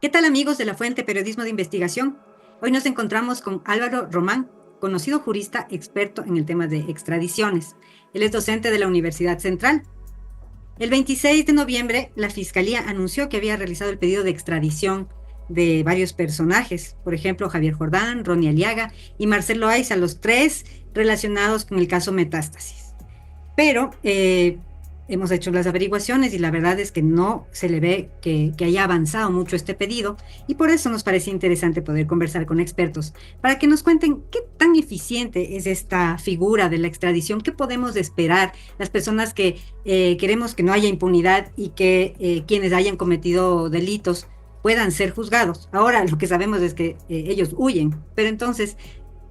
¿Qué tal amigos de la Fuente Periodismo de Investigación? Hoy nos encontramos con Álvaro Román, conocido jurista experto en el tema de extradiciones. Él es docente de la Universidad Central. El 26 de noviembre, la Fiscalía anunció que había realizado el pedido de extradición de varios personajes, por ejemplo, Javier Jordán, Ronnie Aliaga y Marcelo Aiza, los tres relacionados con el caso Metástasis. Pero hemos hecho las averiguaciones y la verdad es que no se le ve que haya avanzado mucho este pedido, y por eso nos parece interesante poder conversar con expertos para que nos cuenten qué tan eficiente es esta figura de la extradición, qué podemos esperar las personas que queremos que no haya impunidad y que quienes hayan cometido delitos puedan ser juzgados. Ahora lo que sabemos es que ellos huyen, pero entonces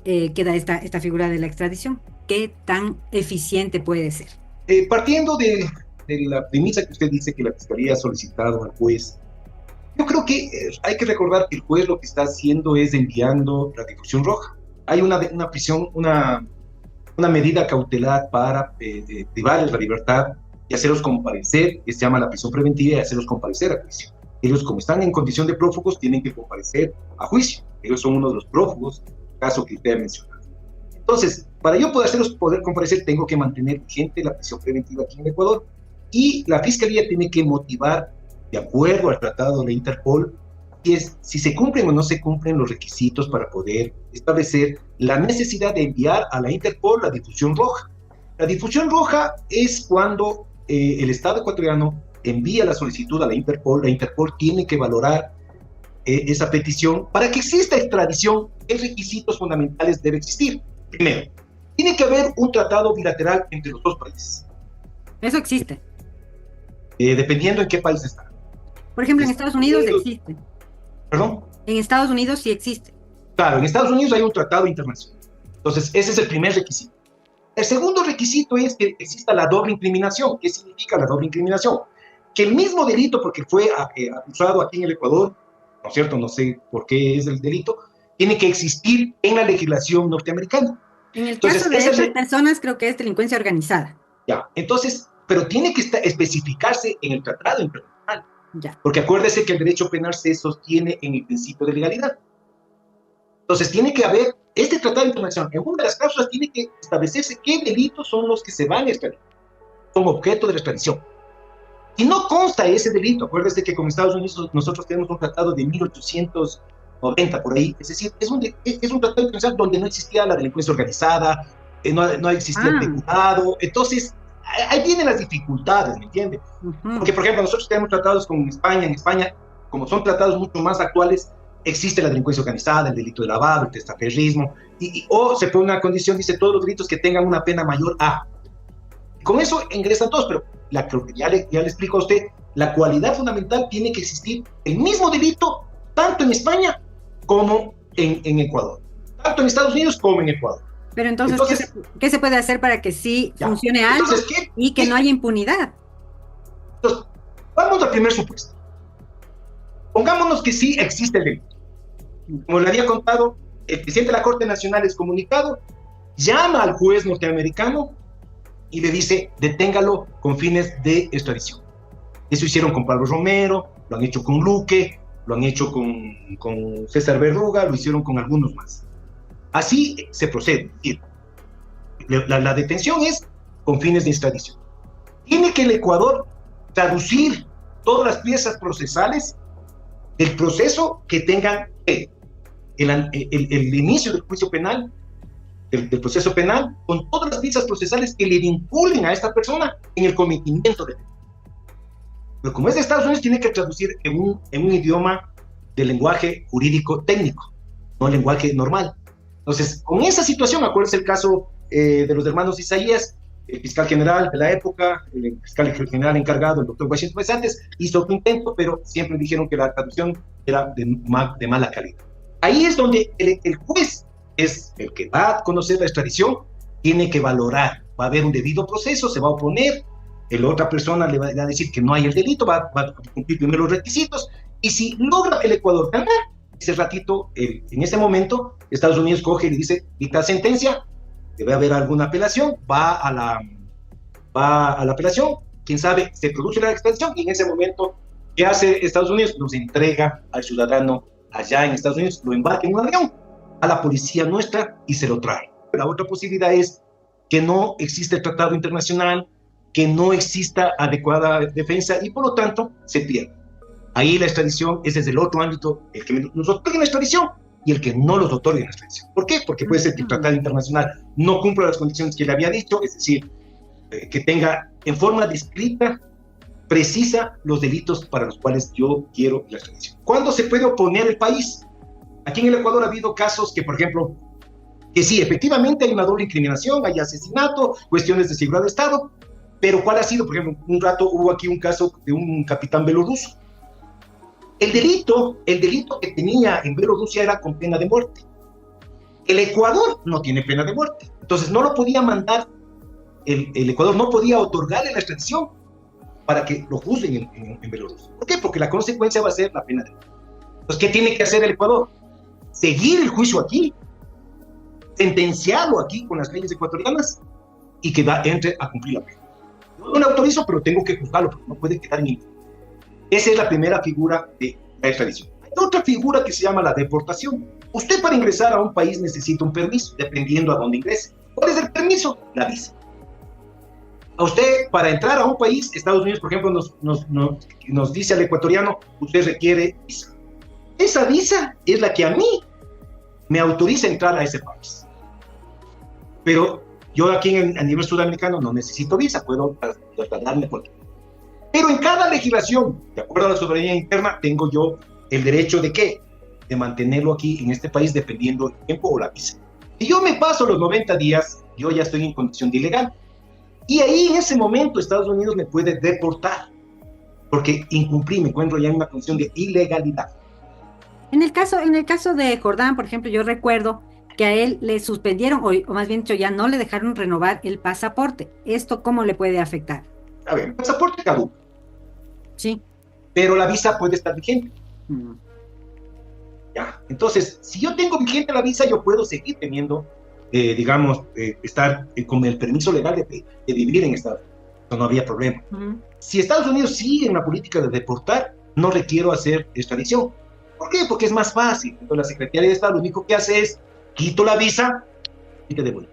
queda esta figura de la extradición. ¿Qué tan eficiente puede ser? Partiendo de la premisa que usted dice que la Fiscalía ha solicitado al juez, yo creo que hay que recordar que el juez lo que está haciendo es enviando la difusión roja. Hay una prisión, una medida cautelar para privarles la libertad y hacerlos comparecer, que se llama la prisión preventiva, y hacerlos comparecer a juicio. Ellos, como están en condición de prófugos, tienen que comparecer a juicio. Ellos son uno de los prófugos, caso que usted ha mencionado. Entonces, para yo poder comparecer, tengo que mantener vigente la prisión preventiva aquí en Ecuador, y la Fiscalía tiene que motivar, de acuerdo al tratado de la Interpol, si se cumplen o no se cumplen los requisitos para poder establecer la necesidad de enviar a la Interpol la difusión roja. La difusión roja es cuando el Estado ecuatoriano envía la solicitud a la Interpol tiene que valorar esa petición. Para que exista extradición, ¿qué requisitos fundamentales debe existir? Primero, tiene que haber un tratado bilateral entre los dos países. Eso existe. Dependiendo en qué país está. Por ejemplo, en Estados Unidos existe. ¿Perdón? En Estados Unidos sí existe. Claro, en Estados Unidos hay un tratado internacional. Entonces, ese es el primer requisito. El segundo requisito es que exista la doble incriminación. ¿Qué significa la doble incriminación? Que el mismo delito, porque fue acusado aquí en el Ecuador, ¿no es cierto? No sé por qué es el delito, tiene que existir en la legislación norteamericana. En el caso de estas personas, creo que es delincuencia organizada. Ya, entonces, pero tiene que especificarse en el tratado internacional. Ya. Porque acuérdese que el derecho penal se sostiene en el principio de legalidad. Entonces, tiene que haber este tratado internacional. En una de las cláusulas tiene que establecerse qué delitos son los que se van a extraditar, son objeto de la extradición. Si no consta ese delito, acuérdese que con Estados Unidos nosotros tenemos un tratado de 1890, por ahí, es decir, es un tratado internacional donde no existía la delincuencia organizada, no existía el peculado. Entonces, ahí vienen las dificultades, ¿me entiende? Porque, por ejemplo, nosotros tenemos tratados con España. En España, como son tratados mucho más actuales, existe la delincuencia organizada, el delito de lavado, el testaferrismo, o se pone una condición, dice todos los delitos que tengan una pena mayor a. Con eso ingresan todos, pero ya le explico a usted, la cualidad fundamental tiene que existir el mismo delito, tanto en España como en Ecuador, tanto en Estados Unidos como en Ecuador. Pero entonces ¿qué se puede hacer para que sí funcione algo y que no haya impunidad? Entonces, vamos al primer supuesto. Pongámonos que sí existe el delito. Como le había contado, el presidente de la Corte Nacional es comunicado, llama al juez norteamericano y le dice, deténgalo con fines de extradición. Eso hicieron con Pablo Romero, lo han hecho con Luque, lo han hecho con César Berruga, lo hicieron con algunos más. Así se procede. La detención es con fines de extradición. Tiene que el Ecuador traducir todas las piezas procesales del proceso que tengan el inicio del juicio penal, del proceso penal, con todas las piezas procesales que le vinculen a esta persona en el cometimiento del delito. Pero como es de Estados Unidos, tiene que traducir en un idioma de lenguaje jurídico técnico, no lenguaje normal. Entonces, con esa situación, acuérdense el caso de los hermanos Isaías, el fiscal general de la época, el fiscal general encargado, el doctor Washington Pesantes, hizo otro intento, pero siempre dijeron que la traducción era de mala calidad. Ahí es donde el juez es el que va a conocer la extradición, tiene que valorar, va a haber un debido proceso, se va a oponer, la otra persona le va a decir que no hay el delito, va a cumplir primero los requisitos, y si logra el Ecuador ganar, ese ratito, en ese momento, Estados Unidos coge y dice, dicta sentencia, debe haber alguna apelación, va a la apelación, quién sabe, se produce la extradición, y en ese momento ¿Qué hace Estados Unidos? Nos entrega al ciudadano allá en Estados Unidos, lo embarca en un avión a la policía nuestra y se lo trae. La otra posibilidad es que no existe el tratado internacional, que no exista adecuada defensa y por lo tanto se pierde. Ahí la extradición es desde el otro ámbito, el que nos otorga la extradición y el que no los otorga la extradición. ¿Por qué? Porque puede ser que el tratado internacional no cumpla las condiciones que le había dicho, es decir, que tenga en forma descrita, precisa, los delitos para los cuales yo quiero la extradición. ¿Cuándo se puede oponer el país? Aquí en el Ecuador ha habido casos que, por ejemplo, que sí, efectivamente hay una doble incriminación, hay asesinato, cuestiones de seguridad de Estado, pero ¿cuál ha sido? Por ejemplo, un rato hubo aquí un caso de un capitán bielorruso. El delito que tenía en Bielorrusia era con pena de muerte. El Ecuador no tiene pena de muerte, entonces no lo podía mandar, el Ecuador no podía otorgarle la extradición para que lo juzguen en Bielorrusia. ¿Por qué? Porque la consecuencia va a ser la pena de muerte. Entonces, ¿qué tiene que hacer el Ecuador? Seguir el juicio aquí, sentenciarlo aquí con las leyes ecuatorianas y que entre a cumplir la pena. Yo no lo autorizo, pero tengo que juzgarlo, porque no puede quedar en. Esa es la primera figura de la extradición. Hay otra figura que se llama la deportación. Usted para ingresar a un país necesita un permiso, dependiendo a dónde ingrese. ¿Cuál es el permiso? La visa. A usted, para entrar a un país, Estados Unidos, por ejemplo, nos dice al ecuatoriano, usted requiere visa. Esa visa es la que a mí me autoriza a entrar a ese país. Pero yo aquí a nivel sudamericano no necesito visa, puedo trasladarme por aquí. Pero en cada legislación, de acuerdo a la soberanía interna, tengo yo el derecho de ¿qué? De mantenerlo aquí en este país dependiendo del tiempo o la visa. Si yo me paso los 90 días, yo ya estoy en condición de ilegal. Y ahí en ese momento Estados Unidos me puede deportar, porque incumplí, me encuentro ya en una condición de ilegalidad. En el caso de Jordán, por ejemplo, yo recuerdo que a él le suspendieron, o más bien dicho, ya no le dejaron renovar el pasaporte. ¿Esto cómo le puede afectar? A ver, el pasaporte caduca. Sí. Pero la visa puede estar vigente. Ya. Entonces, si yo tengo vigente la visa, yo puedo seguir teniendo, estar con el permiso legal de vivir en Estados Unidos. No había problema. Si Estados Unidos sigue en la política de deportar, no requiero hacer extradición. ¿Por qué? Porque es más fácil. Entonces, la Secretaría de Estado lo único que hace es quito la visa y te devuelvo.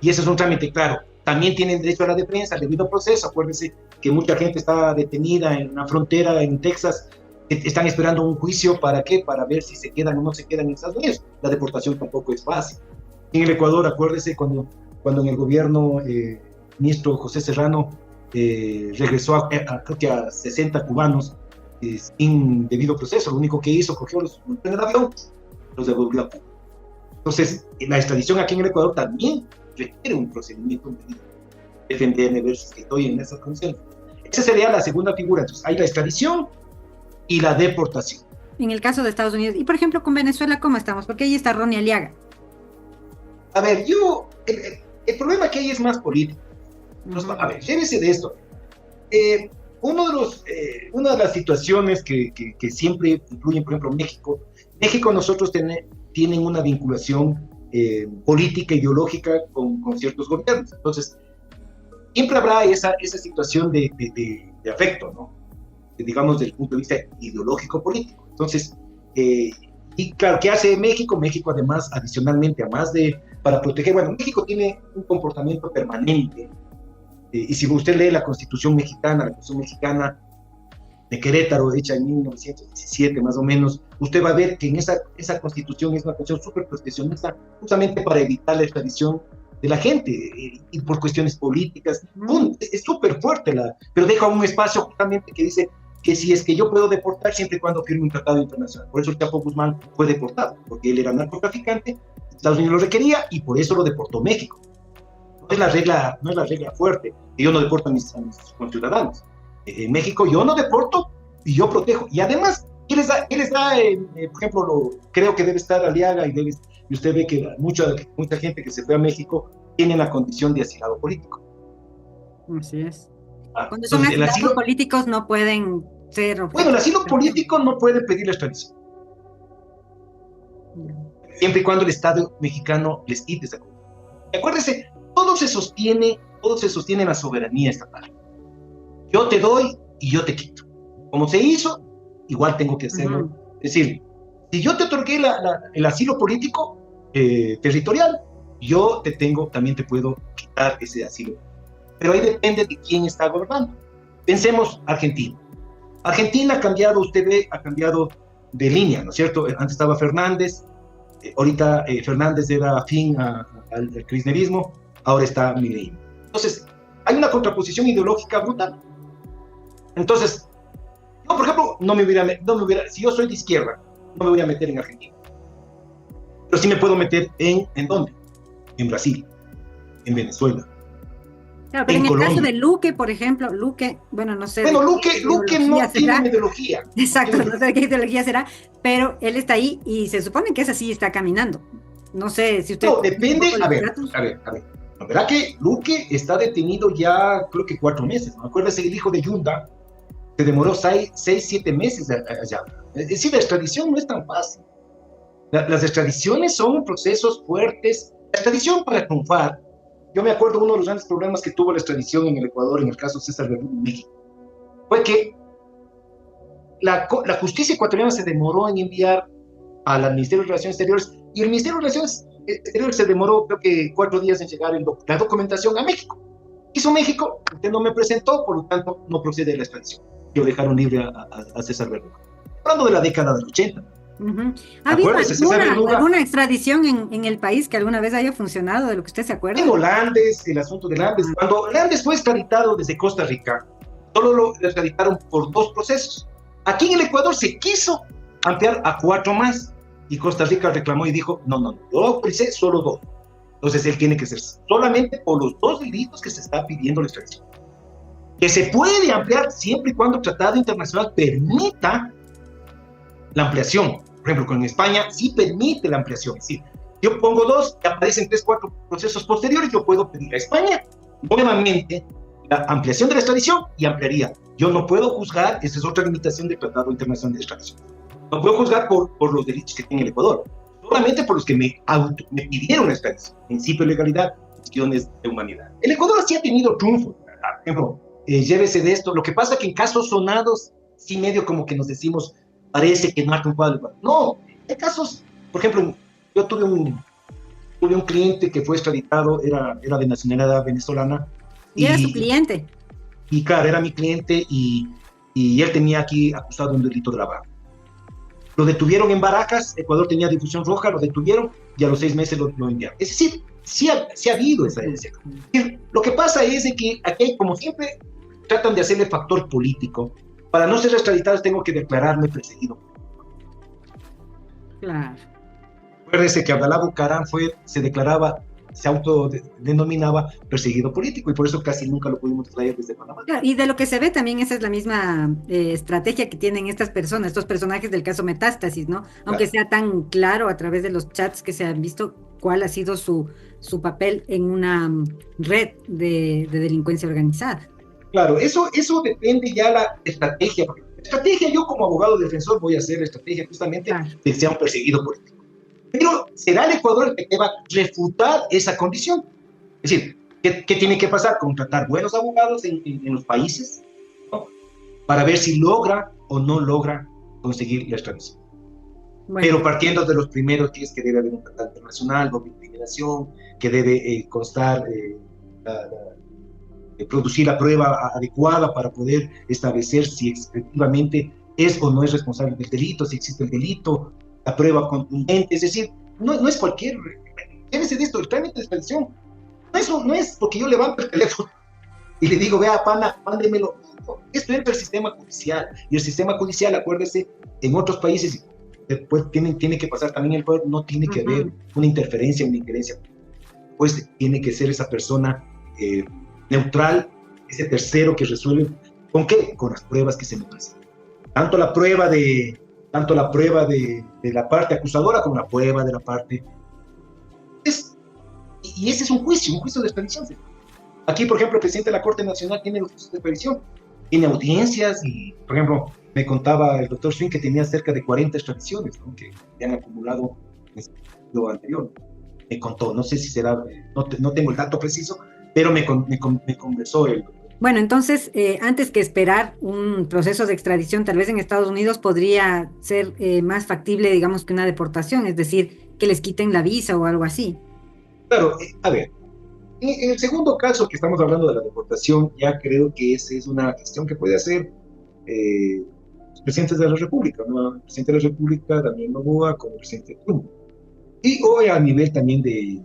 Y ese es un trámite claro. También tienen derecho a la defensa, al debido proceso. Acuérdense que mucha gente está detenida en una frontera en Texas, están esperando un juicio. ¿Para qué? Para ver si se quedan o no se quedan en Estados Unidos. La deportación tampoco es fácil. En el Ecuador, acuérdense cuando en el gobierno, ministro José Serrano regresó creo que a 60 cubanos sin debido proceso. Lo único que hizo, cogió los en el avión, los devolvió a Cuba. Entonces, la extradición aquí en el Ecuador también requiere un procedimiento de defenderme, ver si estoy en esas condiciones. Esa sería la segunda figura. Entonces, hay la extradición y la deportación. En el caso de Estados Unidos. Y, por ejemplo, con Venezuela, ¿cómo estamos? Porque ahí está Ronnie Aliaga. A ver, el problema que hay es más político. Entonces, a ver, llévese de esto. Una de las situaciones que siempre incluyen, por ejemplo, México nosotros tienen una vinculación política, ideológica con ciertos gobiernos. Entonces, siempre habrá esa situación de afecto, ¿no? Digamos, desde el punto de vista ideológico-político. Entonces, y claro, ¿qué hace México? México, además, adicionalmente, para proteger, bueno, México tiene un comportamiento permanente. Y si usted lee la Constitución mexicana de Querétaro, hecha en 1917 más o menos, usted va a ver que en esa Constitución es una Constitución súper proteccionista, justamente para evitar la extradición de la gente, y por cuestiones políticas. Es súper fuerte, pero deja un espacio justamente que dice que si es que yo puedo deportar siempre y cuando firme un tratado internacional. Por eso el Chapo Guzmán fue deportado, porque él era narcotraficante, Estados Unidos lo requería y por eso lo deportó México. No es la regla fuerte, que yo no deporto a mis conciudadanos. En México yo no deporto y yo protejo. Y además, ¿qué les da? Por ejemplo, creo que debe estar Aliaga y usted ve que mucha gente que se fue a México tiene la condición de asilado político. Así es. Cuando son asilados políticos no pueden ser... Bueno, el asilo político no puede pedir la extradición. Siempre y cuando el Estado mexicano les quite esa cosa. Acuérdese, todo se sostiene en la soberanía estatal. Yo te doy y yo te quito. Como se hizo, igual tengo que hacerlo. Es decir, si yo te otorgué el asilo político territorial, yo también te puedo quitar ese asilo. Pero ahí depende de quién está gobernando. Pensemos Argentina. Argentina ha cambiado, usted ve, ha cambiado de línea, ¿no es cierto? Antes estaba Fernández, ahorita Fernández era afín al kirchnerismo, ahora está Milei. Entonces, hay una contraposición ideológica brutal. Entonces, yo, por ejemplo, si yo soy de izquierda, no me voy a meter en Argentina. Pero sí me puedo meter ¿en dónde? En Brasil, en Venezuela. Claro, pero en el caso de Luque, por ejemplo, Luque, bueno, no sé. Bueno, Luque no tiene una ideología. Exacto, no sé de qué ideología será, pero él está ahí y se supone que es así, está caminando. No sé si usted... No, depende, a ver. La verdad que Luque está detenido ya, creo que 4 meses. ¿No? Acuérdese, el hijo de Yunda se demoró 6, 7 meses allá. Es decir, la extradición no es tan fácil. Las extradiciones son procesos fuertes. La extradición para triunfar, yo me acuerdo uno de los grandes problemas que tuvo la extradición en el Ecuador, en el caso César Verdún en México, fue que la justicia ecuatoriana se demoró en enviar al Ministerio de Relaciones Exteriores, y el Ministerio de Relaciones Exteriores se demoró, creo que 4 días en llegar la documentación a México. Hizo México, usted no me presentó, por lo tanto no procede la extradición. Yo dejaron libre a César Verdún. Hablando de la década del 80. ¿Ha habido alguna extradición en el país que alguna vez haya funcionado, de lo que usted se acuerda? En Landes, el asunto de Landes. Cuando Landes fue extraditado desde Costa Rica, solo lo extraditaron por 2 procesos. Aquí en el Ecuador se quiso ampliar a 4 más, y Costa Rica reclamó y dijo, no, yo autoricé solo 2. Entonces él tiene que ser solamente por los 2 delitos que se está pidiendo la extradición. Que se puede ampliar siempre y cuando el Tratado Internacional permita la ampliación. Por ejemplo, con España sí permite la ampliación. Es decir, yo pongo 2, que aparecen 3, 4 procesos posteriores, yo puedo pedir a España nuevamente la ampliación de la extradición y ampliaría. Yo no puedo juzgar, esa es otra limitación del Tratado Internacional de Extradición. No puedo juzgar por los delitos que tiene el Ecuador, solamente por los que me pidieron la extradición. Principio de legalidad, cuestiones de humanidad. El Ecuador sí ha tenido triunfos. Por ejemplo, llévese de esto. Lo que pasa es que en casos sonados, sí medio como que nos decimos, parece que no ha triunfado. No, hay casos, por ejemplo, yo tuve un cliente que fue extraditado, era de nacionalidad venezolana. ¿Y era su cliente? Y claro, era mi cliente y él tenía aquí acusado un delito de lavado. Lo detuvieron en Baracas, Ecuador tenía difusión roja, lo detuvieron y a los 6 meses lo enviaron. Es decir, sí ha habido esa. Lo que pasa es de que aquí, como siempre, tratan de hacerle factor político. Para no ser extraditado tengo que declararme perseguido. Claro. Acuérdese que Abdalá Bucaram se autodenominaba perseguido político y por eso casi nunca lo pudimos traer desde Panamá. Claro, y de lo que se ve también esa es la misma estrategia que tienen estas personas, estos personajes del caso Metástasis, ¿no? Aunque sea tan claro a través de los chats que se han visto cuál ha sido su papel en una red de delincuencia organizada. Claro, eso depende ya la estrategia. Estrategia, yo como abogado defensor voy a hacer estrategia justamente de que sea un perseguido político. Pero será el Ecuador el que va a refutar esa condición. Es decir, ¿qué tiene que pasar? Contratar buenos abogados en los países, ¿no? Para ver si logra o no logra conseguir la extradición. Bueno. Pero partiendo de los primeros, que es que debe haber un tratado internacional, doble inmigración, que debe constar producir la prueba adecuada para poder establecer si efectivamente es o no es responsable del delito, si existe el delito, la prueba contundente. Es decir, no es cualquier... Llévese de esto, el trámite de extradición. No es porque yo levanto el teléfono y le digo, vea, pana, mándemelo. Esto entra al sistema judicial. Y el sistema judicial, acuérdese, en otros países, después tiene que pasar también el poder, no tiene que haber una interferencia, una injerencia. Pues tiene que ser esa persona neutral, ese tercero que resuelve. ¿Con qué? Con las pruebas que se me presentan. Tanto la prueba de la parte acusadora como la prueba de la parte... Y ese es un juicio de extradición. Aquí, por ejemplo, el presidente de la Corte Nacional tiene los juicios de extradición, tiene audiencias y, por ejemplo, me contaba el doctor Swing que tenía cerca de 40 extradiciones, ¿no? Que han acumulado en lo anterior. Me contó, no sé si será, no tengo el dato preciso, pero me conversó el Bueno, entonces, antes que esperar un proceso de extradición, tal vez en Estados Unidos podría ser más factible, digamos, que una deportación, es decir, que les quiten la visa o algo así. Claro, a ver, en el segundo caso que estamos hablando de la deportación, ya creo que esa es una gestión que puede hacer los presidentes de la República, ¿no? El presidente de la República, Daniel Noboa, como el presidente Trump. Y hoy a nivel también de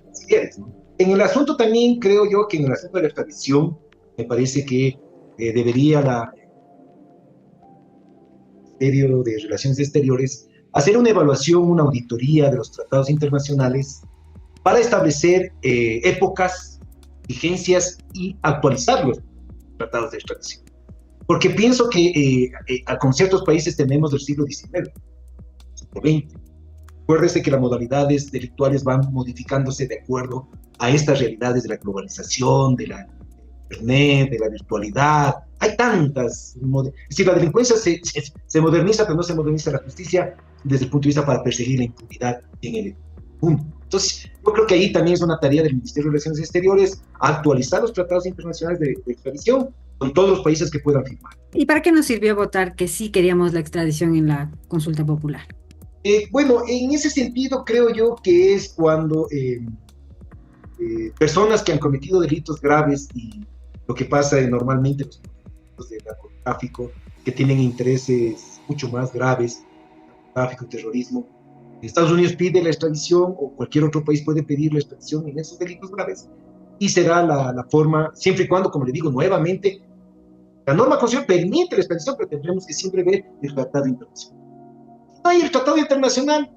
cancilleres, ¿no? En el asunto también creo yo que en el asunto de la extradición, me parece que debería la Ministerio de Relaciones Exteriores hacer una evaluación, una auditoría de los tratados internacionales para establecer épocas, vigencias y actualizar los tratados de extradición. Porque pienso que con ciertos países tenemos del siglo XIX, siglo XX. Acuérdese que las modalidades delictuales van modificándose de acuerdo a estas realidades de la globalización, de la internet, de la virtualidad. Hay tantas. Es decir, la delincuencia se moderniza, pero no se moderniza la justicia desde el punto de vista para perseguir la impunidad en el mundo. Entonces, yo creo que ahí también es una tarea del Ministerio de Relaciones Exteriores actualizar los tratados internacionales de extradición con todos los países que puedan firmar. ¿Y para qué nos sirvió votar que sí queríamos la extradición en la consulta popular? Bueno, en ese sentido creo yo que es cuando personas que han cometido delitos graves y lo que pasa normalmente los delitos de narcotráfico, que tienen intereses mucho más graves, tráfico, terrorismo, Estados Unidos pide la extradición o cualquier otro país puede pedir la extradición en esos delitos graves y será la forma, siempre y cuando, como le digo nuevamente, la norma constitucional permite la extradición, pero tendremos que siempre ver el tratado internacional. No hay el tratado internacional,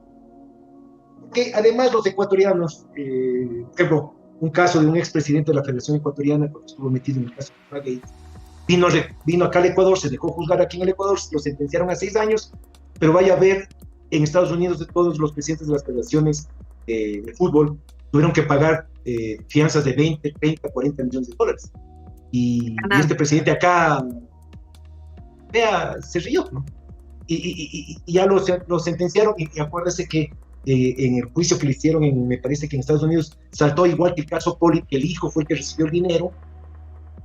porque además los ecuatorianos, por ejemplo, un caso de un expresidente de la Federación Ecuatoriana, cuando estuvo metido en el caso de Gates, vino acá al Ecuador, se dejó juzgar aquí en el Ecuador, lo sentenciaron a 6 años, pero vaya a ver, en Estados Unidos de todos los presidentes de las federaciones de fútbol tuvieron que pagar fianzas de 20, 30, 40 millones de dólares. Y este presidente acá, vea, se rió, ¿no? Y ya lo sentenciaron, y acuérdese que en el juicio que le hicieron, me parece que en Estados Unidos, saltó igual que el caso Poli, que el hijo fue el que recibió el dinero,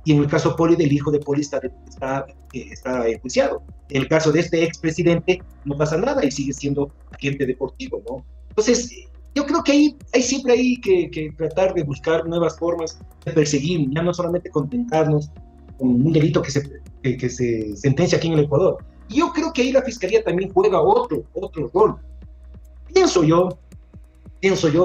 y en el caso Poli, del hijo de Poli está enjuiciado. En el caso de este expresidente, no pasa nada y sigue siendo agente deportivo, ¿no? Entonces, yo creo que hay siempre hay que tratar de buscar nuevas formas de perseguir, ya no solamente contentarnos con un delito que se sentencia aquí en el Ecuador. Y yo creo que ahí la Fiscalía también juega otro rol. Pienso yo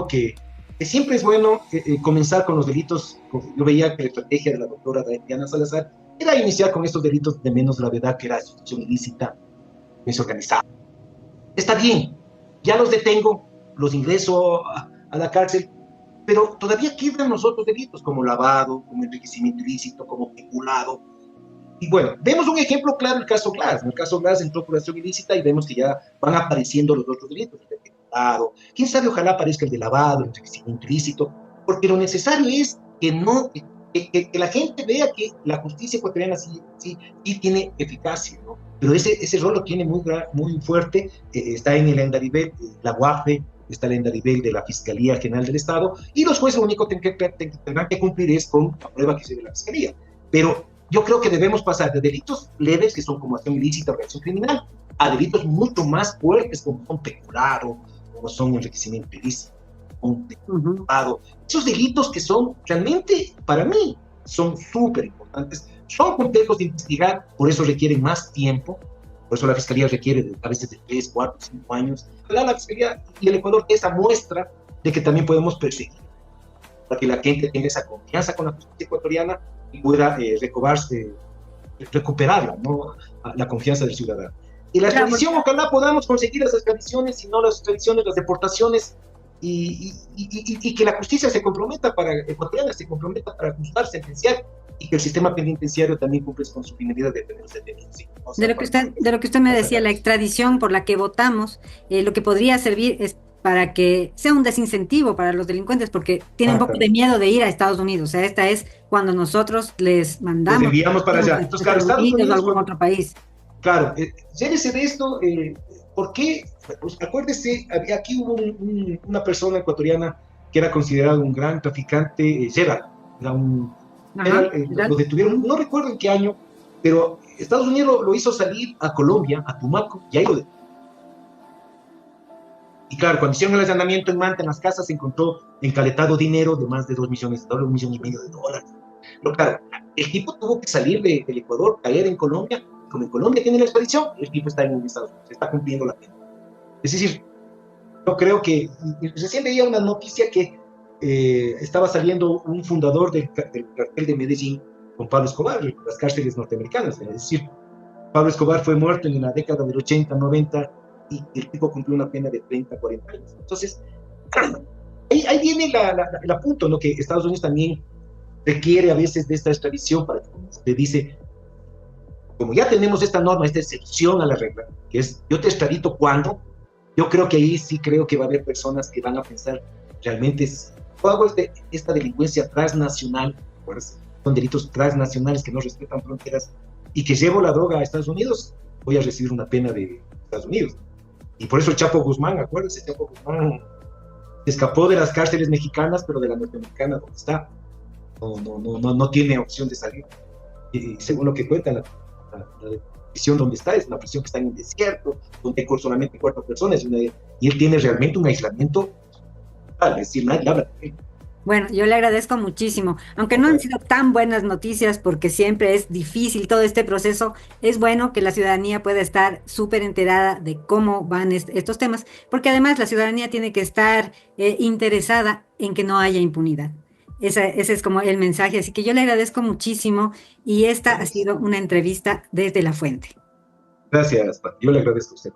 que siempre es bueno comenzar con los delitos. Yo veía que la estrategia de la doctora Diana Salazar era iniciar con estos delitos de menos gravedad, que era asociación ilícita, delincuencia organizada. Está bien, ya los detengo, los ingreso a la cárcel, pero todavía quedan los otros delitos, como lavado, como enriquecimiento ilícito, como peculado. Y bueno, vemos un ejemplo claro, el caso Glass. En el caso Glass entró población ilícita y vemos que ya van apareciendo los otros delitos, el de peculado. Quién sabe, ojalá aparezca el de lavado, el enriquecimiento ilícito, porque lo necesario es que la gente vea que la justicia ecuatoriana sí tiene eficacia, ¿no? Pero ese rol lo tiene muy fuerte, está en el Endarivel, la UAFE, está el Endarivel de la Fiscalía General del Estado, y los jueces lo único que tendrán que cumplir es con la prueba que se de la Fiscalía. Pero yo creo que debemos pasar de delitos leves, que son como acción ilícita o organización criminal, a delitos mucho más fuertes, como son peculado, como son enriquecimiento ilícito, peculado. Esos delitos que son realmente, para mí, son súper importantes, son complejos de investigar, por eso requieren más tiempo, por eso la Fiscalía requiere a veces de 3, 4, 5 años. La Fiscalía y el Ecuador esa muestra de que también podemos perseguir, para que la gente tenga esa confianza con la justicia ecuatoriana y pueda recuperarla, ¿no? La confianza del ciudadano. Y la extradición, ojalá podamos conseguir las extradiciones, y no las extradiciones, las deportaciones, y que la justicia ecuatoriana se comprometa para juzgar, sentenciar, y que el sistema penitenciario también cumpla con su finalidad de tener los detenidos. ¿Sí? De lo que usted me decía, la extradición por la que votamos, lo que podría servir es para que sea un desincentivo para los delincuentes, porque tienen un poco de miedo de ir a Estados Unidos. O sea, esta es cuando nosotros les mandamos. Les enviamos para allá. Entonces, claro, Estados Unidos o algún otro país. Claro, llévese de esto, ¿por qué? Pues, acuérdese, aquí hubo una persona ecuatoriana que era considerado un gran traficante, Gerald, era un Lo detuvieron, no recuerdo en qué año, pero Estados Unidos lo hizo salir a Colombia, a Tumaco, y ahí lo detuvieron. Y claro, cuando hicieron el allanamiento en Manta, en las casas, se encontró encaletado dinero de más de $2 millones, $1,5 millones. Pero claro, el tipo tuvo que salir del Ecuador, caer en Colombia. Como en Colombia tiene la extradición, el tipo está en Estados Unidos, está cumpliendo la pena. Es decir, yo creo que recién veía una noticia que estaba saliendo un fundador del cartel de Medellín con Pablo Escobar, las cárceles norteamericanas. Es decir, Pablo Escobar fue muerto en la década del 80, 90 y el tipo cumplió una pena de 30, 40 años. Entonces, ahí viene el apunto, ¿no? Que Estados Unidos también requiere a veces de esta extradición para que, como usted dice, como ya tenemos esta norma, esta excepción a la regla, que es yo te extradito cuando, yo creo que ahí sí creo que va a haber personas que van a pensar realmente hago esta delincuencia transnacional, pues, son delitos transnacionales que no respetan fronteras y que llevo la droga a Estados Unidos, voy a recibir una pena de Estados Unidos. Y por eso el Chapo Guzmán, acuérdense, Chapo Guzmán escapó de las cárceles mexicanas, pero de la norteamericana, donde está, no tiene opción de salir. Y según lo que cuentan, la prisión donde está es una prisión que está en un desierto, donde hay solamente 4 personas, y él tiene realmente un aislamiento, es decir, nadie habla de él. Bueno, yo le agradezco muchísimo, aunque no han sido tan buenas noticias porque siempre es difícil todo este proceso, es bueno que la ciudadanía pueda estar súper enterada de cómo van estos temas, porque además la ciudadanía tiene que estar interesada en que no haya impunidad. Ese es como el mensaje, así que yo le agradezco muchísimo y esta ha sido una entrevista desde La Fuente. Gracias, Pati. Yo le agradezco a usted.